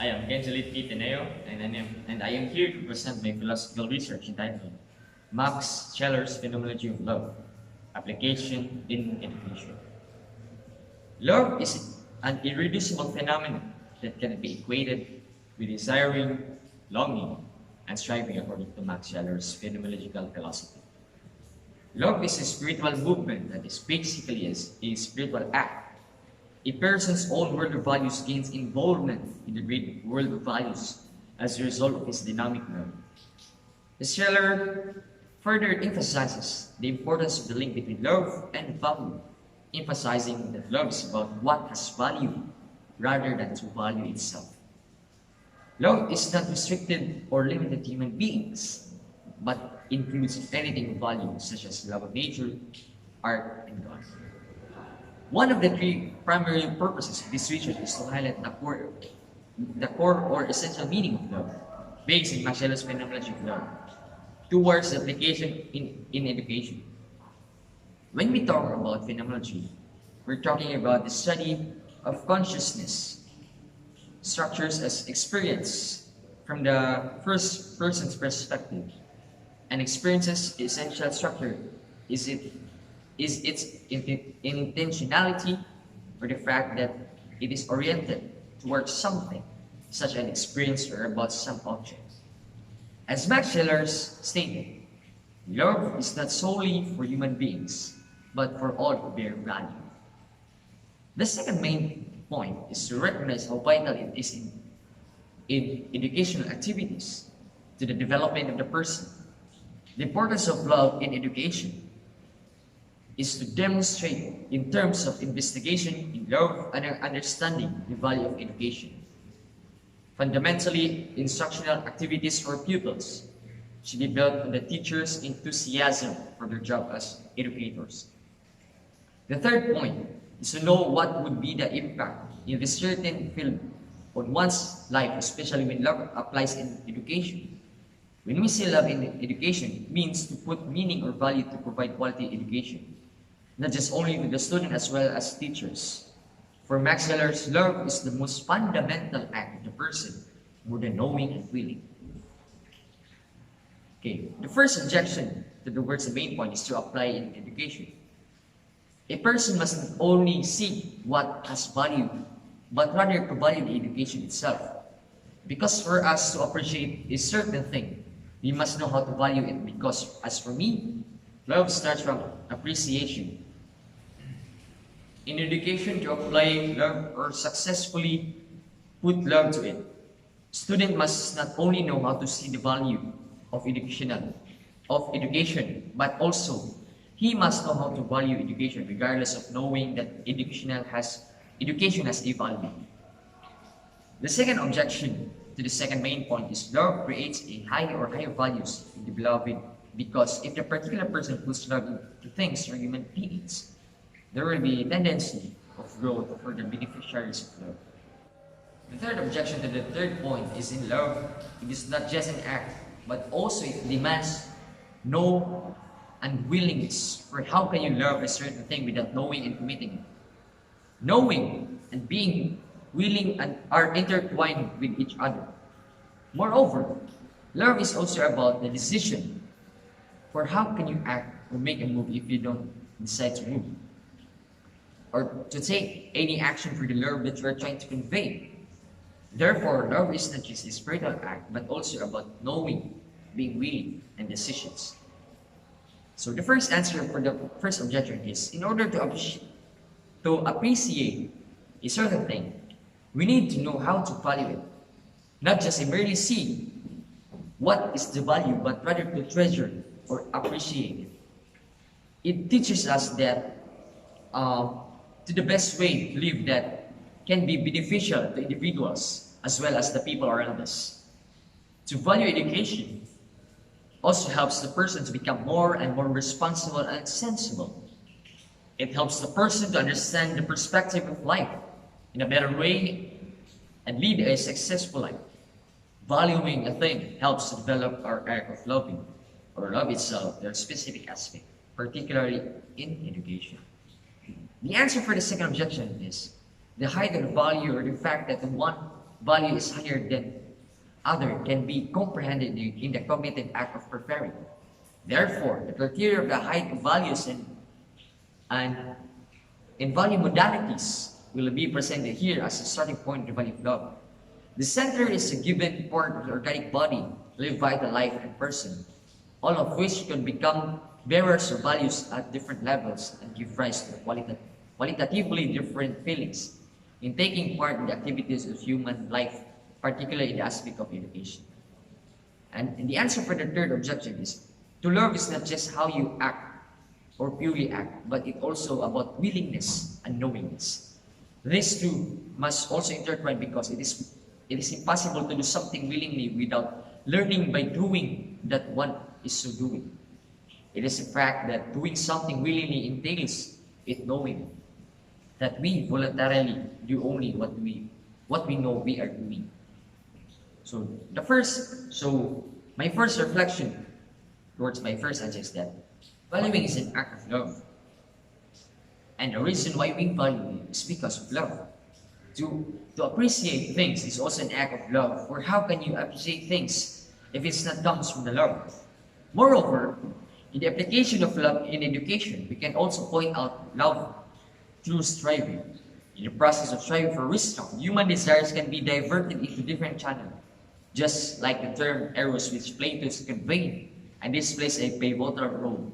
I am Gengelit Tineo, and I am here to present my philosophical research entitled Max Scheller's Phenomenology of Love, Application in Education. Love is an irreducible phenomenon that can be equated with desiring, longing, and striving according to Max Scheller's phenomenological philosophy. Love is a spiritual movement that is basically a spiritual act. A person's own world of values gains involvement in the great world of values as a result of his dynamic love. Scheller further emphasizes the importance of the link between love and value, emphasizing that love is about what has value rather than to value itself. Love is not restricted or limited to human beings, but includes anything of value, such as love of nature, art, and God. One of the three primary purposes of this research is to highlight the core or essential meaning of love, based in Machiavelli's phenomenology of love, towards the application in education. When we talk about phenomenology, we're talking about the study of consciousness, structures as experience from the first person's perspective, and experience's essential structure is its intentionality, or the fact that it is oriented towards something, such an experience or about some object. As Max Scheller stated, love is not solely for human beings, but for all who bear value. The second main point is to recognize how vital it is in educational activities to the development of the person. The importance of love in education is to demonstrate in terms of investigation in love and understanding the value of education. Fundamentally, instructional activities for pupils should be built on the teacher's enthusiasm for their job as educators. The third point is to know what would be the impact in a certain field on one's life, especially when love applies in education. When we say love in education, it means to put meaning or value to provide quality education, not just only to the student as well as teachers. For Max Scheller's, love is the most fundamental act of the person, more than knowing and willing. Okay, the first objection to the words the main point is to apply in education. A person must not only see what has value, but rather to value the education itself. Because for us to appreciate a certain thing, we must know how to value it, because as for me, love starts from appreciation. In education, to apply love or successfully put love to it, student must not only know how to see the value of education, but also he must know how to value education, regardless of knowing that education has a value. The second objection to the second main point is love creates a higher values in the beloved, because if the particular person puts love into things or human beings, there will be a tendency of growth for the beneficiaries of love. The third objection to the third point is in love, it is not just an act, but also it demands no unwillingness. For how can you love a certain thing without knowing and committing it? Knowing and being willing and are intertwined with each other. Moreover, love is also about the decision. For how can you act or make a move if you don't decide to move, or to take any action for the love that you are trying to convey? Therefore, love is not just a spiritual act, but also about knowing, being willing, and decisions. So the first answer for the first objection is, in order to appreciate a certain thing, we need to know how to value it. Not just merely see what is the value, but rather to treasure or appreciate it. It teaches us that to the best way to live that can be beneficial to individuals as well as the people around us. To value education also helps the person to become more and more responsible and sensible. It helps the person to understand the perspective of life in a better way and lead a successful life. Valuing a thing helps to develop our act of loving, or love itself, their specific aspect, particularly in education. The answer for the second objection is the height of the value, or the fact that value is higher than other can be comprehended in the cognitive act of preferring. Therefore, the criteria of the height of values and in value modalities will be presented here as a starting point of the value of love. The center is a given part of the organic body, live vital life and person, all of which can become bearers of values at different levels and give rise to qualitatively different feelings in taking part in the activities of human life, particularly in the aspect of education. And the answer for the third objection is, to love is not just how you act or purely act, but it's also about willingness and knowingness. These two must also intertwine because it is impossible to do something willingly without learning by doing that one is so doing. It is a fact that doing something willingly entails it knowing that we voluntarily do only what we know we are doing. So my first reflection towards my first answer is that valuing is an act of love. And the reason why we value is because of love. To appreciate things is also an act of love. Or how can you appreciate things if it's not comes from the love? Moreover, in the application of love in education, we can also point out love through striving. In the process of striving for wisdom, human desires can be diverted into different channels, just like the term eros which Plato is conveying, and this plays a pivotal role.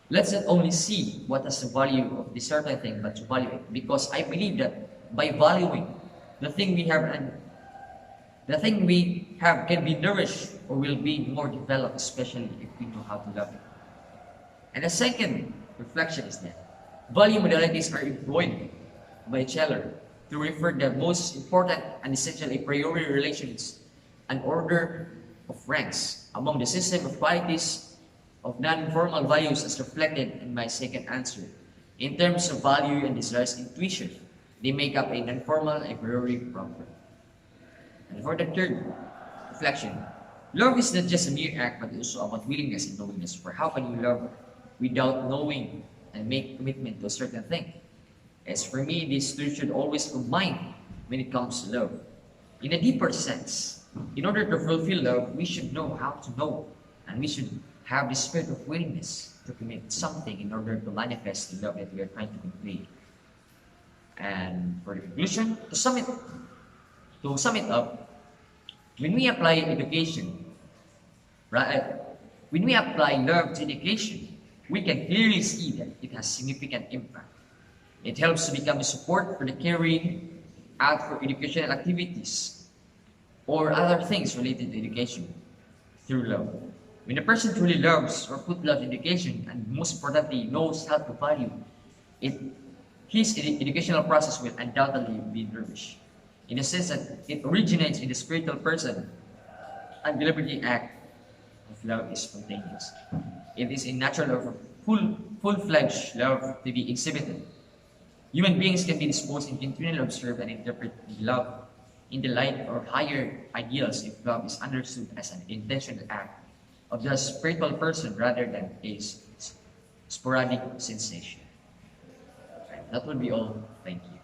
Let's not only see what has the value of this certain thing, but to value it, because I believe that by valuing the thing we have and the thing we have can be nourished or will be more developed, especially if we know how to love it. And the second reflection is that value modalities are employed by Scheller to refer the most important and essential a priori relations and order of ranks among the system of qualities of non-formal values as reflected in my second answer. In terms of value and desires intuition, they make up a non-formal a priori proper. And for the third reflection, love is not just a mere act but also about willingness and knowingness. For how can you love without knowing and make commitment to a certain thing? As for me, these two should always combine when it comes to love. In a deeper sense, in order to fulfill love, we should know how to know, and we should have the spirit of willingness to commit something in order to manifest the love that we are trying to convey. And for the conclusion, to sum it up, when we apply education, right, when we apply love to education, we can clearly see that it has significant impact. It helps to become a support for the carrying out for educational activities or other things related to education through love. When a person truly loves or put love in education and most importantly knows how to value it, his educational process will undoubtedly be nourished. In the sense that it originates in the spiritual person and the liberating act of love is spontaneous. It is a natural or full-fledged love to be exhibited. Human beings can be disposed and continually observe and interpret love in the light of higher ideals if love is understood as an intentional act of the spiritual person rather than a sporadic sensation. That would be all. Thank you.